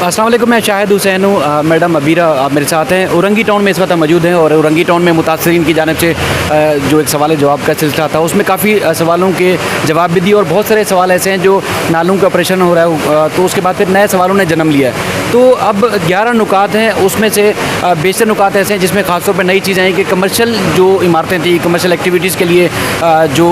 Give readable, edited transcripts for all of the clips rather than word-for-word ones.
अस्सलाम वालेकुम, मैं शाहिद हुसैन हूँ। मैडम अबीरा आप मेरे साथ हैं। औरंगी टाउन में इस वक्त मौजूद हैं और औरंगी टाउन में मुतासरीन की जानिब से जो एक सवाल जवाब का सिलसिला था उसमें काफ़ी सवालों के जवाब भी दिए और बहुत सारे सवाल ऐसे हैं जो नालों का ऑपरेशन हो रहा है, तो उसके बाद फिर नए सवालों ने जन्म लिया है। तो अब 11 नुकात हैं, उसमें से बेशतर नुकात ऐसे हैं जिसमें ख़ासतौर पर नई चीज़ें हैं कि कमर्शल जो इमारतें थी, कमर्शल एक्टिविटीज़ के लिए जो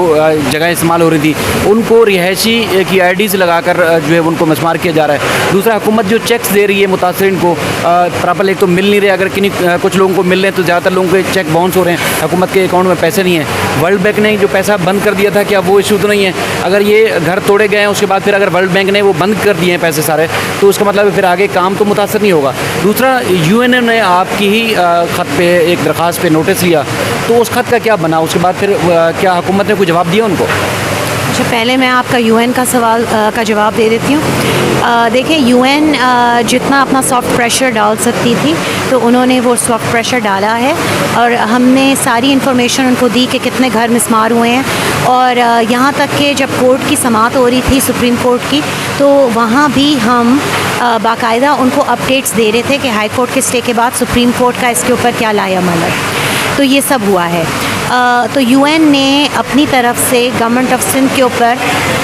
जगह इस्तेमाल हो रही थी उनको रिहायशी की IDs लगाकर जो है उनको मस्मार किया जा रहा है। दूसरा, हुकूमत जो चेक्स दे रही है मुतासरीन को प्रॉपर एक तो मिल नहीं रहे, अगर किन्हीं कुछ लोगों को मिल रहे हैं तो ज़्यादातर लोगों के चेक बाउंस हो रहे हैं, हुकूमत के अकाउंट में पैसे नहीं हैं। वर्ल्ड बैंक ने जो पैसा बंद कर दिया था, क्या वो इशू तो नहीं है? अगर ये घर तोड़े गए हैं उसके बाद फिर अगर वर्ल्ड बैंक ने वो बंद कर दिए हैं पैसे सारे, तो उसका मतलब फिर आगे काम तो मुतासर नहीं होगा। दूसरा, UN ने आपकी ही ख़त पे एक दरख्वास्त पे नोटिस लिया, तो उस ख़त का क्या बना? उसके बाद फिर क्या हुकूमत ने कोई जवाब दिया उनको? अच्छा, पहले मैं आपका UN का सवाल का जवाब दे देती हूँ। देखिए, UN जितना अपना सॉफ्ट प्रेशर डाल सकती थी तो उन्होंने वो सॉफ्ट प्रेशर डाला है और हमने सारी इन्फॉर्मेशन उनको दी कि कितने घर मिसमार हुए हैं। और यहाँ तक कि जब कोर्ट की समाअत हो रही थी सुप्रीम कोर्ट की, तो वहाँ भी हम बाकायदा उनको अपडेट्स दे रहे थे कि हाई कोर्ट के स्टे के बाद सुप्रीम कोर्ट का इसके ऊपर क्या लाएअमल है। तो ये सब हुआ है। तो UN ने अपनी तरफ से गवर्नमेंट ऑफ सिंध के ऊपर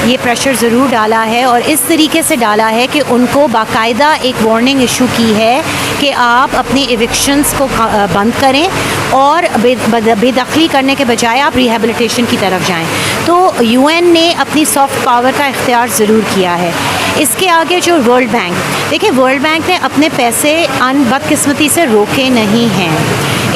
ये प्रेशर ज़रूर डाला है और इस तरीके से डाला है कि उनको बाकायदा एक वार्निंग इशू की है कि आप अपने इविक्शंस को बंद करें और बेदखली करने के बजाय आप रिहेबिलिटेशन की तरफ जाएं। तो UN ने अपनी सॉफ्ट पावर का इख्तियार ज़रूर किया है। इसके आगे जो वर्ल्ड बैंक, देखिए वर्ल्ड बैंक ने अपने पैसे बदकिस्मती से रोके नहीं हैं।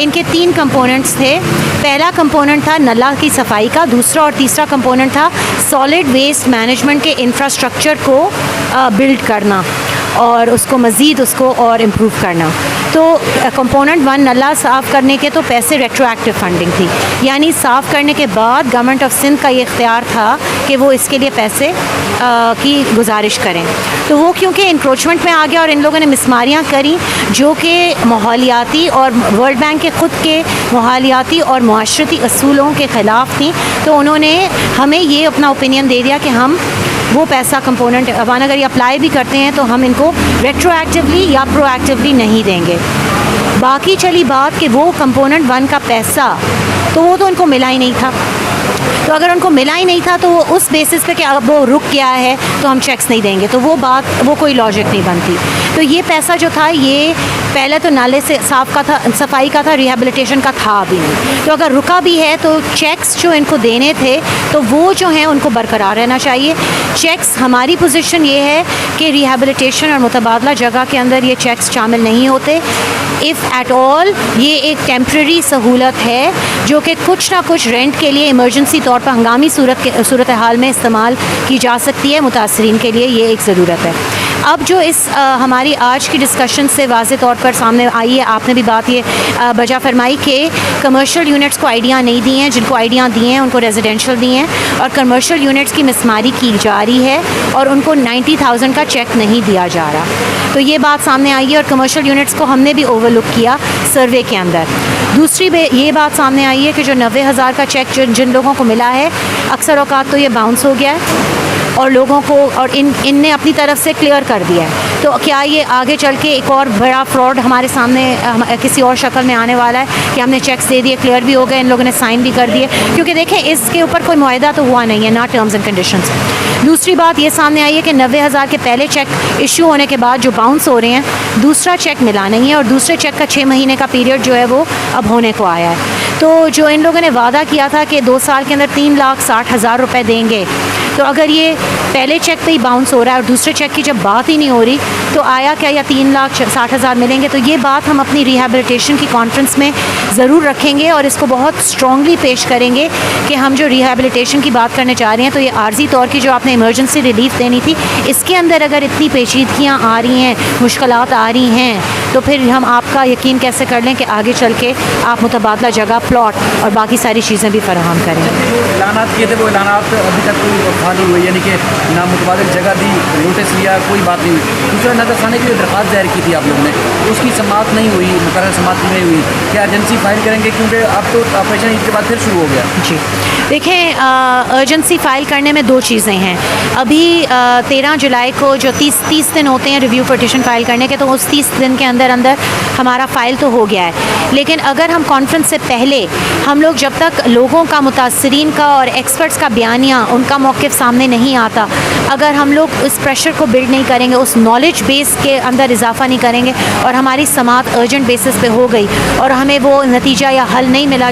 इनके 3 कंपोनेंट्स थे। पहला कंपोनेंट था नला की सफाई का, दूसरा और तीसरा कंपोनेंट था सॉलिड वेस्ट मैनेजमेंट के इंफ्रास्ट्रक्चर को बिल्ड करना और उसको मज़ीद और इम्प्रूव करना। तो कंपोनेंट 1 नला साफ़ करने के तो पैसे रेट्रोएक्टिव फंडिंग थी, यानी साफ़ करने के बाद गवर्नमेंट ऑफ सिंध का ये इख्तियार था कि वो इसके लिए पैसे की गुजारिश करें। तो वो क्योंकि इंक्रोचमेंट में आ गया और इन लोगों ने मिसमारियाँ करी जो कि माहौलियाती और वर्ल्ड बैंक के ख़ुद के माहौलियाती और मुआशरती असूलों के ख़िलाफ़ थी, तो उन्होंने हमें ये अपना ओपिनियन दे दिया कि हम वो पैसा कंपोनेंट वन अगर ये अप्लाई भी करते हैं तो हम इनको रेट्रोएक्टिवली या प्रोएक्टिवली नहीं देंगे। बाकी चली बात कि वो कंपोनेंट 1 का पैसा तो वो तो उनको मिला ही नहीं था, तो अगर उनको मिला ही नहीं था तो वो उस बेसिस पे कि अब वो रुक गया है तो हम चेक्स नहीं देंगे, तो वो कोई लॉजिक नहीं बनती। तो ये पैसा जो था ये पहले तो नाले से साफ़ का था, सफाई का था, रिहेबिलिटेशन का था भी नहीं। तो अगर रुका भी है तो चेक्स जो इनको देने थे तो वो जो हैं उनको बरकरार रहना चाहिए। चेक्स, हमारी पोजीशन ये है कि रिहेबिलिटेशन और मुतबादला जगह के अंदर ये चेक्स शामिल नहीं होते। इफ़ एट ऑल ये एक टेम्प्रेरी सहूलत है जो कि कुछ ना कुछ रेंट के लिए इमरजेंसी तौर पर हंगामी सूरत हाल में इस्तेमाल की जा सकती है। मुतासरीन के लिए ये एक ज़रूरत है। अब जो इस हमारी आज की डिस्कशन से वाज़े तौर पर सामने आई है, आपने भी बात ये बजा फरमाई कि कमर्शियल यूनिट्स को आइडिया नहीं दिए हैं, जिनको आइडिया दिए हैं उनको रेजिडेंशियल दिए हैं और कमर्शियल यूनिट्स की मिसमारी की जा रही है और उनको 90,000 का चेक नहीं दिया जा रहा। तो ये बात सामने आई है और कमर्शियल यूनिट्स को हमने भी ओवरलुक किया सर्वे के अंदर। दूसरी ये बात सामने आई है कि जो 90,000 का चेक जिन लोगों को मिला है, अक्सर औकात तो ये बाउंस हो गया है और लोगों को और इनने अपनी तरफ से क्लियर कर दिया है। तो क्या ये आगे चल के एक और बड़ा फ्रॉड हमारे सामने किसी और शक्ल में आने वाला है कि हमने चेक्स दे दिए, क्लियर भी हो गए, इन लोगों ने साइन भी कर दिए? क्योंकि देखें इसके ऊपर कोई मुआहदा तो हुआ नहीं है, ना टर्म्स एंड कंडीशंस। दूसरी बात ये सामने आई है कि 90,000 के पहले चेक इशू होने के बाद जो बाउंस हो रहे हैं, दूसरा चेक मिला नहीं है और दूसरे चेक का 6 महीने का पीरियड जो है वो अब होने को आया है। तो जो इन लोगों ने वादा किया था कि 2 साल के अंदर 3,60,000 रुपये देंगे, तो अगर ये पहले चेक पे ही बाउंस हो रहा है और दूसरे चेक की जब बात ही नहीं हो रही तो आया क्या या 3,60,000 मिलेंगे? तो ये बात हम अपनी रिहेबिलिटेशन की कॉन्फ्रेंस में ज़रूर रखेंगे और इसको बहुत स्ट्रॉन्गली पेश करेंगे कि हम जो रिहेबिलिटेशन की बात करने जा रहे हैं तो ये आर्जी तौर की जो आपने इमरजेंसी रिलीफ देनी थी, इसके अंदर अगर इतनी पेचीदगियाँ आ रही हैं, मुश्किलात आ रही हैं, तो फिर हम आपका यकीन कैसे कर लें कि आगे चल के आप मुतबादला जगह, प्लॉट और बाकी सारी चीज़ें भी फराहम करें। जो ऐलानात किए थे वो ऐलानात अभी तक कोई वफा नहीं हुई, यानी कि ना मुतबादिल जगह दी, नोटिस लिया, कोई बात नहीं हुई। दूसरा, नजरसानी की जो दरख्वास्त दायर की थी आप लोगों ने, उसकी समाअत नहीं हुई, मुकर्रर समाअत नहीं हुई। क्या एजेंसी फाइल करेंगे, क्योंकि अब तो ऑपरेशन ईद के बाद फिर शुरू हो गया? जी देखें, अर्जेंसी फ़ाइल करने में दो चीज़ें हैं। अभी 13 जुलाई को जो 30 दिन होते हैं रिव्यू पटिशन फ़ाइल करने के, तो उस 30 दिन के अंदर अंदर हमारा फ़ाइल तो हो गया है। लेकिन अगर हम कॉन्फ्रेंस से पहले हम लोग जब तक लोगों का, मुतासरीन का और एक्सपर्ट्स का बयानिया, उनका मौक़िफ़ सामने नहीं आता, अगर हम लोग इस प्रेशर को बिल्ड नहीं करेंगे, उस नॉलेज बेस के अंदर इजाफा नहीं करेंगे और हमारी समाअत अर्जेंट बेसिस पे हो गई और हमें वो नतीजा या हल नहीं मिला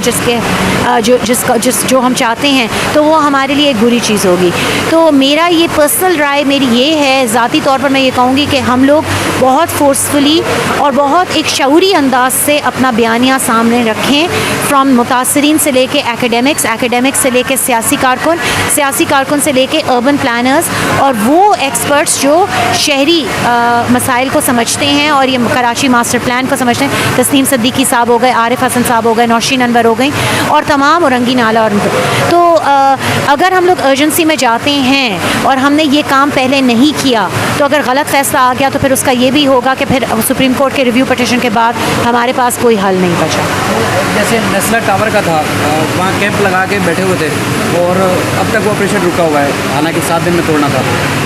जो हम चाहते हैं, तो वो हमारे लिए एक बुरी चीज़ होगी। तो मेरा ये पर्सनल राय मेरी ये है, ज़ाती तौर पर मैं ये कहूँगी कि हम लोग बहुत फोर्सफुली और बहुत एक शऊरी अंदाज से अपना बयानिया सामने रखें, फ्रॉम मुतासरीन से लेके एकेडमिक्स से लेके सियासी कारकुन से लेके अर्बन प्लानर्स और वो एक्सपर्ट्स जो शहरी मसाइल को समझते हैं और ये कराची मास्टर प्लान को समझते हैं। तस्नीम सिद्दीकी साहब हो गए, आरिफ हसन साहब हो गए, नौशीन अनवर हो गई और तमाम औरंगी नाला और तो अगर हम लोग अर्जेंसी में जाते हैं और हमने ये काम पहले नहीं किया, तो अगर गलत फैसला आ गया तो फिर उसका ये भी होगा कि फिर सुप्रीम कोर्ट के रिव्यू पटिशन के बाद हमारे पास कोई हल नहीं बचा। जैसे नेस्ला टावर का था, वहाँ कैंप लगा के बैठे हुए थे और अब तक वो ऑपरेशन रुका हुआ है, हालांकि 7 दिन में तोड़ना था।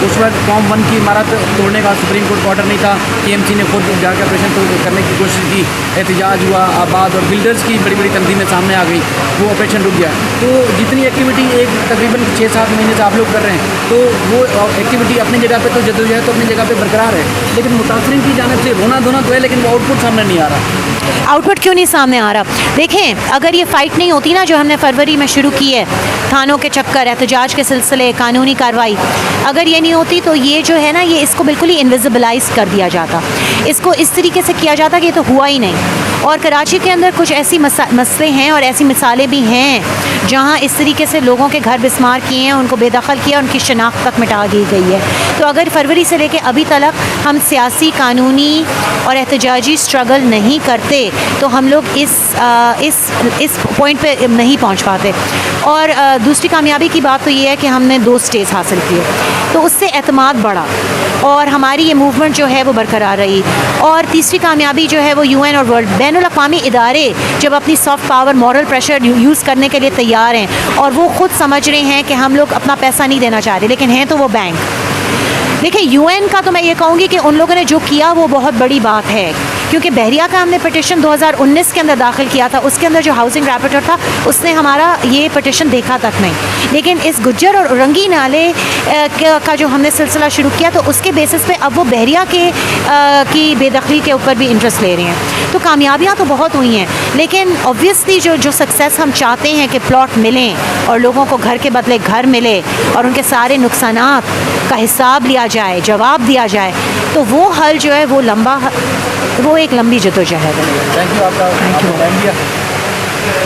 उस वक्त फॉर्म 1 की इमारत तोड़ने का सुप्रीम कोर्ट का ऑर्डर नहीं था। TMC ने खुद जाकर ऑपरेशन करने की कोशिश की, एहतजाज हुआ, आबाद और बिल्डर्स की बड़ी बड़ी तंजीमें सामने आ गई, वो ऑपरेशन रुक गया। तो जितनी एक्टिविटी एक तकरीबन 6-7 महीने से आप लोग कर रहे हैं, तो वो एक्टिविटी अपनी जगह पे तो जद्दोजहद तो अपनी जगह पे बरकरार है, लेकिन मुतासरीन की जानिब से रोना धोना तो है, लेकिन वो आउटपुट सामने नहीं आ रहा। आउटपुट क्यों नहीं सामने आ रहा? देखें, अगर ये फ़ाइट नहीं होती ना, जो हमने फरवरी में शुरू की है, थानों के चक्कर, एहतजाज के सिलसिले, कानूनी कार्रवाई, अगर ये नहीं होती तो ये जो है ना, ये इसको बिल्कुल ही इनविजिबलाइज कर दिया जाता, इसको इस तरीके से किया जाता कि ये तो हुआ ही नहीं। और कराची के अंदर कुछ ऐसी मसले हैं और ऐसी मिसालें भी हैं जहाँ इस तरीके से लोगों के घर बिस्मार किए हैं, उनको बेदखल किया, उनकी शनाख्त तक मिटा दी गई है। तो अगर फरवरी से लेकर अभी तक हम सियासी, कानूनी और एहतजाजी स्ट्रगल नहीं करते तो हम लोग इस पॉइंट पे नहीं पहुंच पाते। और दूसरी कामयाबी की बात तो ये है कि हमने 2 स्टेज हासिल किए, तो उससे एतमाद बढ़ा और हमारी ये मूवमेंट जो है वो बरकरार रही। और तीसरी कामयाबी जो है वो UN और वर्ल्ड बैनुल-अक़वामी इदारे जब अपनी soft power, moral pressure use करने के लिए तैयार हैं और वो ख़ुद समझ रहे हैं कि हम लोग अपना पैसा नहीं देना चाह रहे, लेकिन हैं तो वो बैंक। देखिए, UN का तो मैं ये कहूँगी कि उन लोगों ने जो किया वो बहुत बड़ी बात है, क्योंकि बहरिया का हमने पटिशन 2019 के अंदर दाखिल किया था, उसके अंदर जो हाउसिंग रैपटर था उसने हमारा ये पटिशन देखा तक नहीं। लेकिन इस गुज्जर और औरंगी नाले का जो हमने सिलसिला शुरू किया, तो उसके बेसिस पे अब वो बहरिया की बेदखली के ऊपर भी इंटरेस्ट ले रहे हैं। तो कामयाबियाँ तो बहुत हुई हैं, लेकिन ऑब्वियसली जो सक्सेस हम चाहते हैं कि प्लॉट मिलें और लोगों को घर के बदले घर मिले और उनके सारे नुकसानात का हिसाब लिया जाए, जवाब दिया जाए, तो वो हल जो है वो एक लंबी जद्दोजहद है। थैंक यू, आपका टाइम दिया।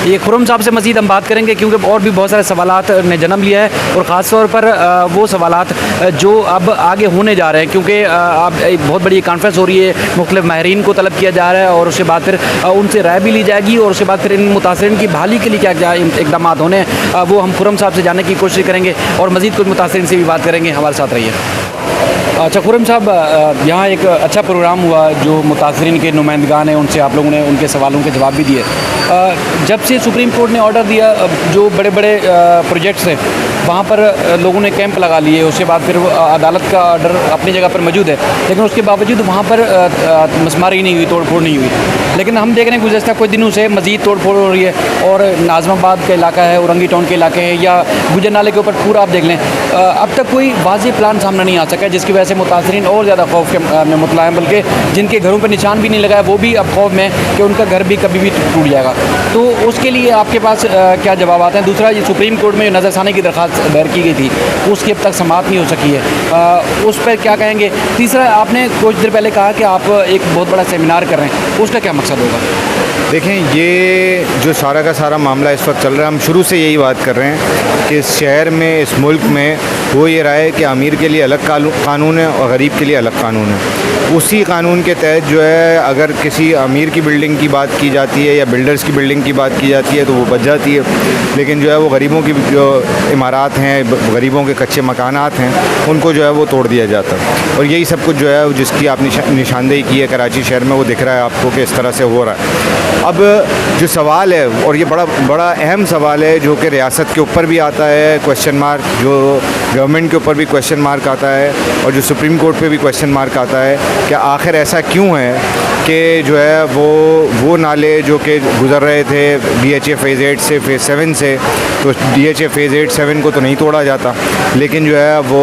ये खुर्रम साहब से मज़ीद हम बात करेंगे, क्योंकि और भी बहुत सारे सवालात ने जन्म लिया है और ख़ास तौर पर वो सवालात जो अब आगे होने जा रहे हैं, क्योंकि अब बहुत बड़ी कॉन्फ्रेंस हो रही है, मुख्तलिफ माहिरीन को तलब किया जा रहा है और उसके बाद फिर उनसे राय भी ली जाएगी और उसके बाद फिर इन मुतासरीन की बहाली के लिए क्या क्या इक़दाम होने हैं, वो हम खुर्रम साहब से जानने की कोशिश करेंगे और मज़ीद कुछ मुतासरीन से भी बात करेंगे। हमारे साथ रहिए। अच्छा खुर्रम साहब, यहाँ एक अच्छा प्रोग्राम हुआ, जो मुतासरीन के नुमाइंदगान हैं उनसे आप लोगों ने उनके सवालों के जवाब भी दिए। जब से सुप्रीम कोर्ट ने ऑर्डर दिया, जो बड़े बड़े प्रोजेक्ट्स हैं वहाँ पर लोगों ने कैंप लगा लिए, उसके बाद फिर अदालत का ऑर्डर अपनी जगह पर मौजूद है, लेकिन उसके बावजूद वहाँ पर मसमारी नहीं हुई, तोड़ फोड़ नहीं हुई। लेकिन हम देख रहे हैं गुज़श्ता कुछ दिनों से मज़ीद तोड़ फोड़ हो रही है और नाज़माबाद का इलाका है, औरंगी टाउन के इलाके हैं या गुजर नाले के ऊपर पूरा आप देख लें, अब तक कोई वाज़ेह प्लान सामने नहीं आ सका, जिसकी वजह से मुतासरीन और ज़्यादा खौफ में मुतला हैं, बल्कि जिनके घरों पर निशान भी नहीं लगाया वो भी अब खौफ में कि उनका घर भी कभी भी टूट जाएगा। तो उसके लिए आपके पास क्या जवाब आते हैं? दूसरा, ये सुप्रीम कोर्ट में नज़रसानी की दरख्वास्त दायर की गई थी, उसकी अब तक समाअत नहीं हो सकी है, उस पर क्या कहेंगे? तीसरा, आपने कुछ देर पहले कहा कि आप एक बहुत बड़ा सेमिनार कर रहे हैं, उसका क्या मकसद होगा? देखें, ये जो सारा का सारा मामला इस वक्त चल रहा है, हम शुरू से यही बात कर रहे हैं कि इस शहर में, इस मुल्क में हो ये रहा है कि अमीर के लिए अलग कानून है और गरीब के लिए अलग कानून है। उसी कानून के तहत जो है अगर किसी अमीर की बिल्डिंग की बात की जाती है या बिल्डर्स की बिल्डिंग की बात की जाती है तो वो बच जाती है, लेकिन जो है वो गरीबों की जो इमारत हैं, गरीबों के कच्चे मकानात हैं, उनको जो है वो तोड़ दिया जाता है। और यही सब कुछ जो है जिसकी आप निशानदेही की है कराची शहर में, वो दिख रहा है आपको कि इस तरह से हो रहा है। अब जो सवाल है, और ये बड़ा अहम सवाल है जो कि रियासत के ऊपर भी आता है क्वेश्चन मार्क, जो गवर्नमेंट के ऊपर भी क्वेश्चन मार्क आता है और जो सुप्रीम कोर्ट पे भी क्वेश्चन मार्क आता है कि आखिर ऐसा क्यों है कि जो है वो नाले जो कि गुज़र रहे थे DHA फ़ेज़ 8 से फ़ेज़ 7 से, तो DHA फ़ेज़ 8, 7 को तो नहीं तोड़ा जाता, लेकिन जो है वो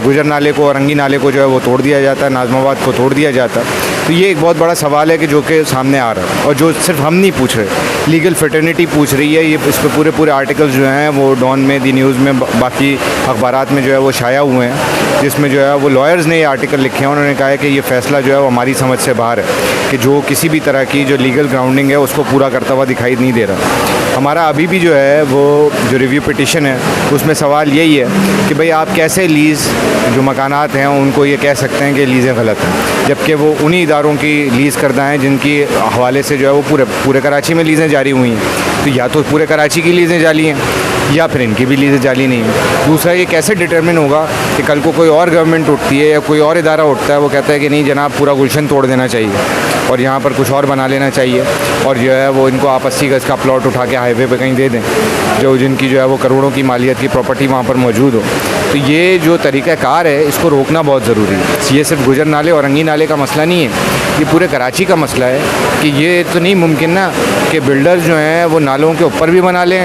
गुजर नाले को, औरंगी नाले को जो है वो तोड़ दिया जाता है, नाज़माबाद को तोड़ दिया जाता है। तो ये एक बहुत बड़ा सवाल है कि जो कि सामने आ रहा है और जो सिर्फ हम नहीं पूछ रहे, लीगल फ्रेटर्निटी पूछ रही है। ये इस पर पूरे आर्टिकल्स जो हैं वो डॉन में, दी न्यूज़ में, बाकी अखबारात में जो है वो शाया हुए हैं, जिसमें जो है वो लॉयर्स ने ये आर्टिकल लिखे हैं। उन्होंने कहा है कि ये फ़ैसला जो है वो हमारी समझ से बाहर है, कि जो किसी भी तरह की जो लीगल ग्राउंडिंग है उसको पूरा करता हुआ दिखाई नहीं दे रहा। हमारा अभी भी जो है वो जो रिव्यू पिटिशन है उसमें सवाल यही है कि भाई आप कैसे लीज़ जो मकानात हैं उनको ये कह सकते हैं कि लीज़ें गलत हैं, जबकि वो उन्हीं इदारों की लीज़ करदा हैं जिनकी हवाले से जो है वो पूरे कराची में लीज़ें जारी हुई हैं। तो या तो पूरे कराची की लीज़ें जाली हैं या फिर इनकी भी लीज़ें जाली नहीं है। दूसरा, ये कैसे डिटरमिन होगा कि कल को कोई और गवर्नमेंट उठती है या कोई और इदारा उठता है, वो कहता है कि नहीं जनाब पूरा गुलशन तोड़ देना चाहिए और यहाँ पर कुछ और बना लेना चाहिए, और जो है वो इनको आप 80 गज़ का प्लॉट उठा के हाईवे पे कहीं दे दें, जो जिनकी जो है वो करोड़ों की मालियत की प्रॉपर्टी वहाँ पर मौजूद हो। तो ये जो तरीक़ाकार है इसको रोकना बहुत ज़रूरी है। ये सिर्फ गुजर नाले और औरंगी नाले का मसला नहीं है, ये पूरे कराची का मसला है कि ये तो नहीं मुमकिन ना कि बिल्डर्स जो हैं वो नालों के ऊपर भी बना लें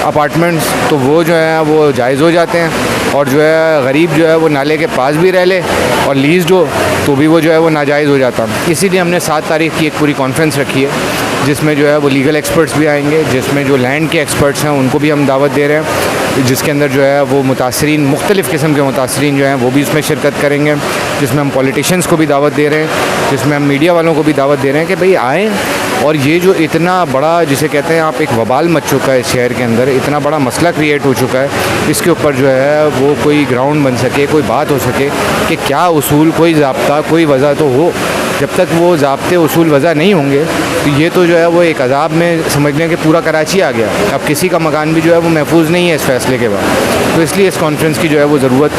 अपार्टमेंट्स, तो वो जो है वो जायज़ हो जाते हैं, और जो है गरीब जो है वो नाले के पास भी रह ले और लीज़ हो तो भी वो जो है वो नाजायज़ हो जाता। इसीलिए हमने 7 तारीख की एक पूरी कॉन्फ्रेंस रखी है जिसमें जो है वो लीगल एक्सपर्ट्स भी आएंगे, जिसमें जो लैंड के एक्सपर्ट्स हैं उनको भी हम दावत दे रहे हैं, जिसके अंदर जो है वो मुतासरीन, मुख्तलिफ़ किस्म के मुतासरीन जो हैं वो भी उसमें शिरकत करेंगे, जिसमें हम पॉलिटिशियंस को भी दावत दे रहे हैं, जिसमें हम मीडिया वालों को भी दावत दे रहे हैं कि भाई आएँ। और ये जो इतना बड़ा, जिसे कहते हैं आप, एक वबाल मच चुका है इस शहर के अंदर, इतना बड़ा मसला क्रिएट हो चुका है, इसके ऊपर जो है वो कोई ग्राउंड बन सके, कोई बात हो सके कि क्या उसूल, कोई ज़ाब्ता, कोई वजह तो हो। जब तक वो ज़ाब्ते, उसूल, वजह नहीं होंगे तो ये तो जो है वो एक अजाब में समझ लें कि पूरा कराची आ गया। अब किसी का मकान भी जो है वो महफूज नहीं है इस फैसले के बाद। तो इसलिए इस कॉन्फ्रेंस की जो है वो ज़रूरत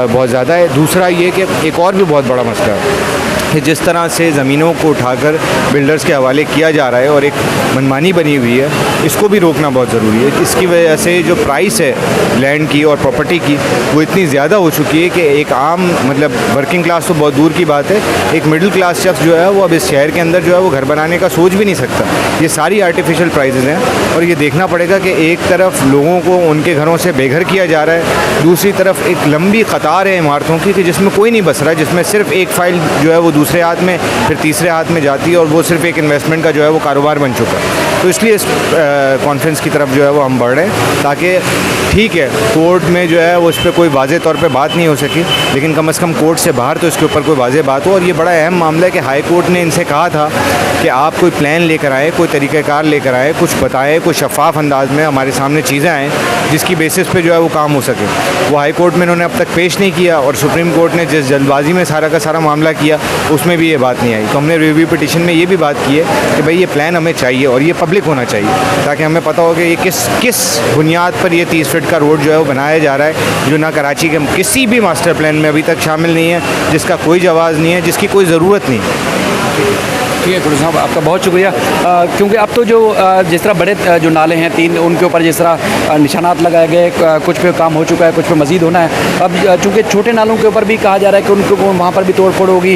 बहुत ज़्यादा है। दूसरा ये कि एक और भी बहुत बड़ा मसला है कि जिस तरह से ज़मीनों को उठाकर बिल्डर्स के हवाले किया जा रहा है और एक मनमानी बनी हुई है, इसको भी रोकना बहुत ज़रूरी है। इसकी वजह से जो प्राइस है लैंड की और प्रॉपर्टी की वो इतनी ज़्यादा हो चुकी है कि एक आम, मतलब वर्किंग क्लास तो बहुत दूर की बात है, एक मिडिल क्लास शख्स जो है वो अब इस शहर के अंदर जो है वो घर बनाने का सोच भी नहीं सकता। ये सारी आर्टिफिशियल प्राइसेस हैं और ये देखना पड़ेगा कि एक तरफ लोगों को उनके घरों से बेघर किया जा रहा है, दूसरी तरफ एक लंबी कतार है इमारतों की कि जिसमें कोई नहीं बस रहा है, जिसमें सिर्फ एक फ़ाइल जो है वो दूसरे हाथ में, फिर तीसरे हाथ में जाती है और वो सिर्फ एक इन्वेस्टमेंट का जो है वो कारोबार बन चुका है। तो इसलिए इस कॉन्फ्रेंस की तरफ जो है वो हम बढ़ रहे हैं, ताकि ठीक है कोर्ट में जो है वो इस पर कोई वाज़े तौर पे बात नहीं हो सकी, लेकिन कम से कम कोर्ट से बाहर तो इसके ऊपर कोई वाज़े बात हो। और ये बड़ा अहम मामला है कि हाई कोर्ट ने इनसे कहा था कि आप कोई प्लान लेकर आए, कोई तरीक़ाकार लेकर आए, कुछ बताएं, कोई शफाफ अंदाज में हमारे सामने चीज़ें आएँ जिसकी बेसिस पे जो है वो काम हो सके। वो हाई कोर्ट में इन्होंने अब तक पेश नहीं किया और सुप्रीम कोर्ट ने जिस जल्दबाजी में सारा का सारा मामला किया उसमें भी ये बात नहीं आई। तो हमने रिव्यू पिटिशन में ये भी बात की है कि भाई ये प्लान हमें चाहिए और ये पब्लिक होना चाहिए, ताकि हमें पता हो कि ये किस बुनियाद पर ये 30 फीट का रोड जो है वो बनाया जा रहा है, जो ना कराची के किसी भी मास्टर प्लान में अभी तक शामिल नहीं है, जिसका कोई जवाज़ नहीं है, जिसकी कोई ज़रूरत नहीं है। ठीक है कुरैशी साहब, आपका बहुत शुक्रिया। क्योंकि अब तो जो जिस तरह बड़े जो नाले हैं 3, उनके ऊपर जिस तरह निशानात लगाए गए, कुछ पे काम हो चुका है, कुछ पे मज़ीद होना है। अब चूँकि छोटे नालों के ऊपर भी कहा जा रहा है कि उनको वहाँ पर भी तोड़ फोड़ होगी,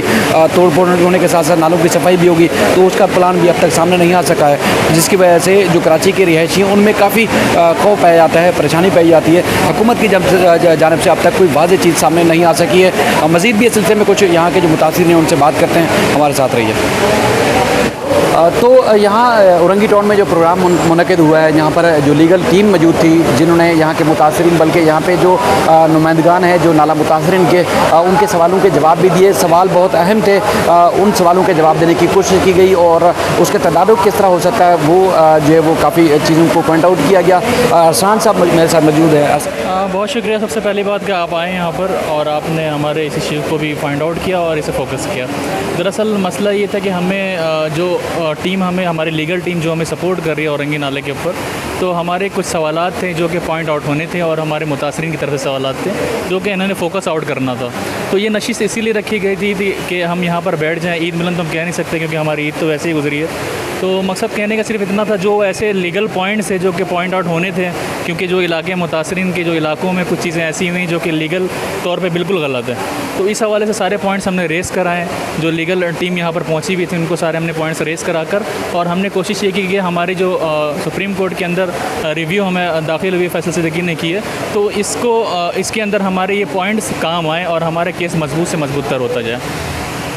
तोड़ फोड़ होने के साथ साथ नालों की सफाई भी होगी, तो उसका प्लान भी अब तक सामने नहीं आ सका है, जिसकी वजह से जो कराची के रिहायशी हैं उनमें काफ़ी खौफ पाया जाता है, परेशानी पाई जाती है। हुकूमत की जानिब से अब तक कोई वाज़ेह चीज़ सामने नहीं आ सकी है। मज़ीद भी इस सिलसिले में कुछ यहाँ के जो मुतासिर हैं उनसे बात करते हैं, हमारे साथ रहिए। तो यहाँ औरंगी टाउन में जो प्रोग्राम मुनक़िद हुआ है, यहाँ पर जो लीगल टीम मौजूद थी, जिन्होंने यहाँ के मुतासरीन, बल्कि यहाँ पे जो नुमाइंदगान हैं जो नाला मुतासरीन के, उनके सवालों के जवाब भी दिए। सवाल बहुत अहम थे, उन सवालों के जवाब देने की कोशिश की गई और उसके तदारुक किस तरह हो सकता है वो जो है वो काफ़ी चीज़ों को पॉइंट आउट किया गया। अरसान साहब मेरे साथ मौजूद है। बहुत शुक्रिया सबसे पहली बात कि आप आए यहाँ पर और आपने हमारे इस इश्यू को भी फाइंड आउट किया और इसे फोकस किया। दरअसल मसला ये था कि हमें जो टीम हमारी लीगल टीम जो हमें सपोर्ट कर रही है औरंगी नाले के ऊपर, तो हमारे कुछ सवालात थे जो कि पॉइंट आउट होने थे और हमारे मुतासरीन की तरफ से सवालात थे जो कि इन्होंने फोकस आउट करना था। तो ये नशिश इसीलिए रखी गई थी कि हम यहाँ पर बैठ जाएँ। ईद मिलन तो हम कह नहीं सकते क्योंकि हमारी ईद तो वैसे ही गुजरी है। तो मकसद कहने का सिर्फ इतना था, जो ऐसे लीगल पॉइंट्स है जो कि पॉइंट आउट होने थे, क्योंकि जो इलाके मुतासरीन के जो इलाकों में कुछ चीज़ें ऐसी हुई जो कि लीगल तौर पे बिल्कुल गलत है। तो इस हवाले से सारे पॉइंट्स हमने रेस कराएँ। जो लीगल टीम यहाँ पर पहुँची भी थी उनको सारे हमने पॉइंट्स रेस कराकर, और हमने कोशिश ये की कि हमारी जो सुप्रीम कोर्ट के अंदर रिव्यू हमें दाखिल हुई फैसल सिद्दीकी ने की है, तो इसके अंदर हमारे ये पॉइंट्स काम आएँ और हमारा केस मजबूत से मजबूत तर होता जाए।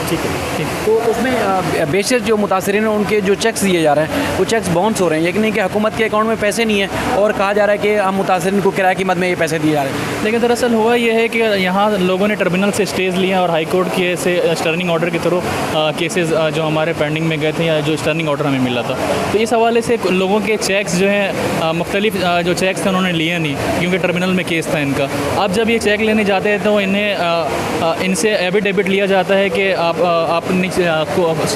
ठीक है, ठीक। तो उसमें बेशक जो मुतासरीन हैं उनके जो चेक्स दिए जा रहे हैं वो चेक्स बाउंस हो रहे हैं, ये नहीं कि हुकूमत के अकाउंट में पैसे नहीं है और कहा जा रहा है कि हम मुतासरीन को किराए की मद में ये पैसे दिए जा रहे हैं। लेकिन दरअसल हुआ ये है कि यहाँ लोगों ने टर्मिनल से स्टेज लिया और हाई कोर्ट के से स्टर्निंग ऑर्डर के थ्रू केसेस जो हमारे पेंडिंग में गए थे या जो स्टर्निंग ऑर्डर हमें मिला था, तो इस हवाले से लोगों के चेक्स जो हैं मुख्तलिफ जो चेक्स थे उन्होंने लिए नहीं क्योंकि टर्मिनल में केस था इनका। अब जब ये चेक लेने जाते हैं तो इनसे एफिडेविट लिया जाता है कि आपने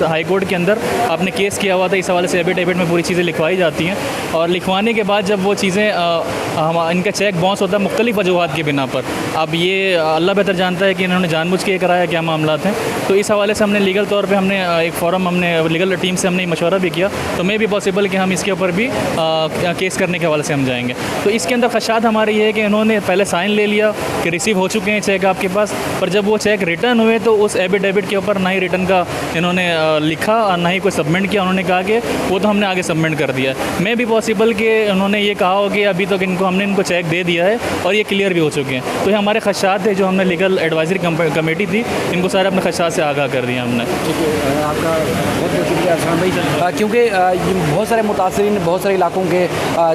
हाई कोर्ट के अंदर आपने केस किया हुआ था, इस हवाले से एफिडेविट में पूरी चीज़ें लिखवाई जाती हैं और लिखवाने के बाद जब वो चीज़ें इनका चेक बाउंस होता है मुख्तलिफ वजूहात की बिना पर। अब ये अल्लाह बेहतर जानता है कि इन्होंने जानबूझ के कराया, क्या मामला हैं। तो इस हवाले से हमने लीगल तौर पे हमने एक फ़ोरम हमने लीगल टीम से हमने मशवरा भी किया, तो मे भी पॉसिबल कि हम इसके ऊपर भी केस करने के हवाले से हम जाएंगे। तो इसके अंदर खदशात हमारे ये है कि इन्होंने पहले साइन ले लिया कि रिसीव हो चुके हैं चेक आपके पास, पर जब वो चेक रिटर्न हुए तो उस एफिडेविट के ऊपर ना ही रिटर्न का इन्होंने लिखा और ना ही कोई सबमिट किया। उन्होंने कहा कि वो तो हमने आगे सबमिट कर दिया है। मे भी पॉसिबल कि उन्होंने ये कहा हो कि अभी तक हमने इनको चेक दे दिया है और ये क्लियर भी हो चुके हैं। तो ये हमारे खदशात थे जो हमने लीगल एडवाइजरी कमेटी थी इनको सारे अपने खदशात से आगाह कर दिया हमने। आपका बहुत बहुत शुक्रिया अरसान भाई, क्योंकि बहुत सारे मुतासरीन बहुत सारे इलाकों के,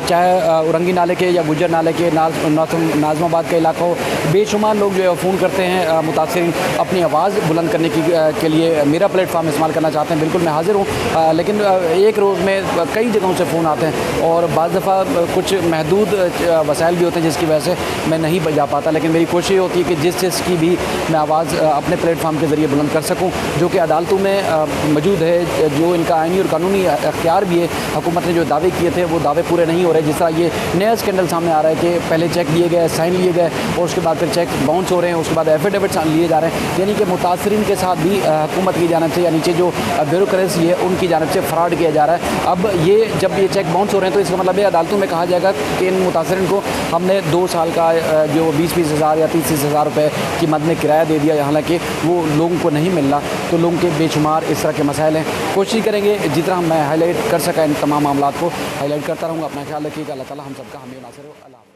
चाहे औरंगी नाले के या गुजर नाले के, नाज़माबाद का इलाका हो, बेशुमार लोग जो है फ़ोन करते हैं मुतासरीन अपनी आवाज़ बुलंद करने के लिए मेरा प्लेटफॉर्म इस्तेमाल करना चाहते हैं। बिल्कुल मैं हाज़िर हूँ, लेकिन एक रोज़ में कई जगहों से फ़ोन आते हैं और बाज़ दफ़ा कुछ महदूद वसाइल भी होते हैं जिसकी वजह से मैं नहीं जा पाता। लेकिन मेरी कोशिश होती है कि जिस चीज़ की भी मैं आवाज़ अपने प्लेटफॉर्म के ज़रिए बुलंद कर सकूँ, जो कि अदालतों में मौजूद है, जो इनका आइनी और कानूनी अख्तियार भी है। हुकूमत ने जो दावे किए थे वो दावे पूरे नहीं हो रहे। जिस तरह ये नया स्कैंडल सामने आ रहा है कि पहले चेक लिए गए, साइन लिए गए और उसके बाद फिर चेक बाउंस हो रहे हैं, उसके बाद एफिडेविट लिए जा रहे हैं, यानी कि मुतासरीन के साथ भी हुकूमत की जानिब से या नीचे जो ब्यूरोक्रेसी है उनकी जानिब से फ्रॉड किया जा रहा है। अब ये जब ये चेक बाउंस हो रहे हैं तो इसका मतलब है अदालतों में कहा जाएगा कि इन मुतासरीन को हमने 2 साल का जो 20-20 हज़ार या 30-30 हज़ार रुपये की मद में किराया दे दिया, हालांकि वो लोगों को नहीं मिल रहा। तो लोगों के बेशुमार इस तरह के मसाइल हैं। कोशिश करेंगे जितना मैं हाईलाइट कर सका इन तमाम मामलों को हाईलाइट करता रहूँगा। अपना ख्याल रखिएगा। अल्लाह ताला हम सबका हामी नासिर हो। अल्लाह।